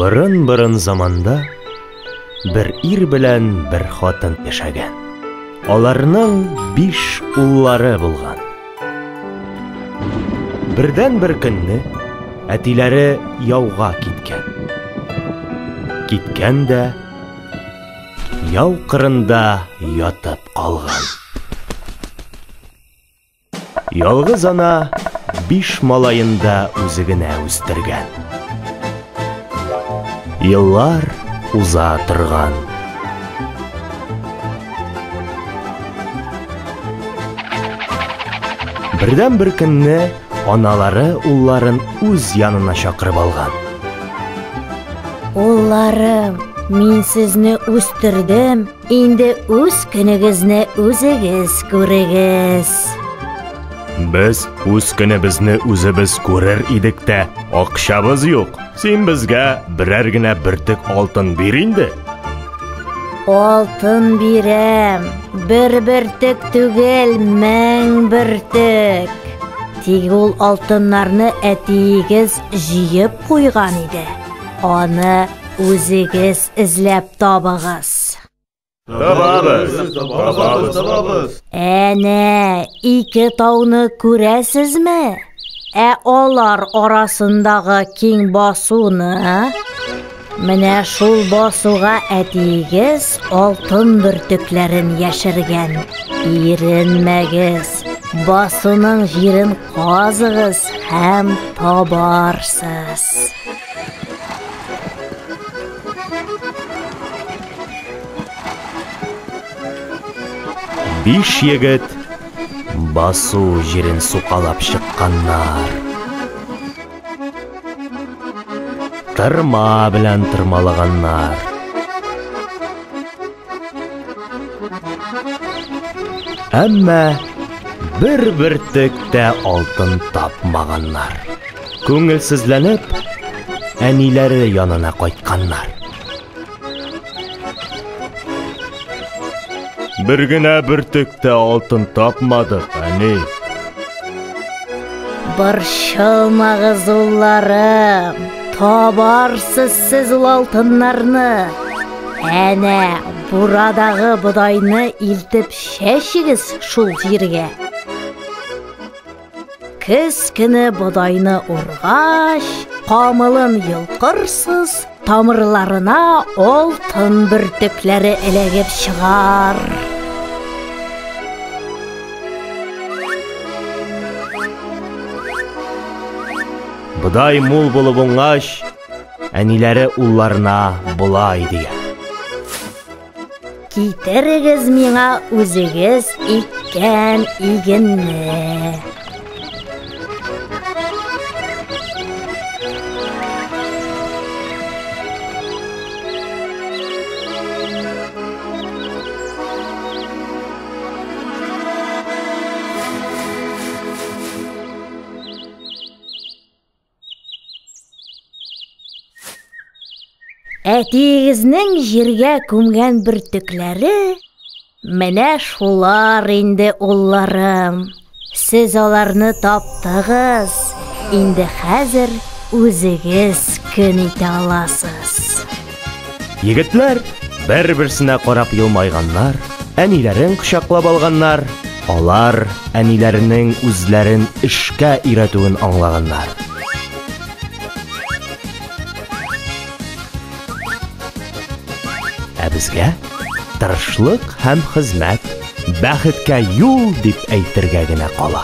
Бырын заманда bir ир белән bir хатын яшәгән. Аларның 5 уллары булган. Бердән бер көнне әтиләре яуга киткән. Киткән дә яу кырында ятып калган. Ялгыз ана 5 малайын да үзе генә үстергән. Еллар уза торган. Бердән бер көнне аналары улларын үз янына чакырып алган. Улларым, мин сезне үстердем, инде үз көнегезне үзегез күрегез. Без үз көнебезне үзебез күрер идек тә, акчабыз юк. Син безгә берәр генә бертек алтын бир инде. Алтын бирәм, бер бертек түгел, 1000 бертек. Тик ул алтыннарны әтиегез җыеп куйган иде. Аны үзегез эзләп табыгыз. Табабыз. Әнә, 2 тауны күрәсезме? Алар арасындагы киң басуны? Менә шул басуга әтиегез алтын бөртекләрен яшергән. Иренмәгез, басуның җирен казыгыз һәм табарсыз. 5 егет басу җирен сукалап чыкканнар. Тырма белән тырмалаганнар. Әмма бер бертек тә алтын тапмаганнар. Күңелсезләнеп, әниләре янына кайтканнар. Bir генә бертек тә алтын тапмадык, әни. Борчылмагыз, улларым, табарсыз сез ул алтыннарны. Әнә, бурадагы бодайны илтеп чәчегез шул җиргә. Көз көне бодайны ургач, камылын йолкырсыз, тамырларына алтын бөртекләре эләгеп чыгар. Бодай мул булып уңгач, әниләре улларына булай дигән. Китерегез миңа үзегез иккән игенне. Әтиегезнең җиргә күмгән бөртекләре менә шулар инде, улларым. Сез аларны таптыгыз. Инде хәзер үзегез көн итә аласыз. Егетләр бер-берсенә карап елмайганнар, әниләрен кочаклап алганнар. Алар әниләренең үзләрен эшкә өйрәтүен аңлаганнар. Безгә тырышлык һәм хезмәт бәхеткә юл дип әйтергә генә кала.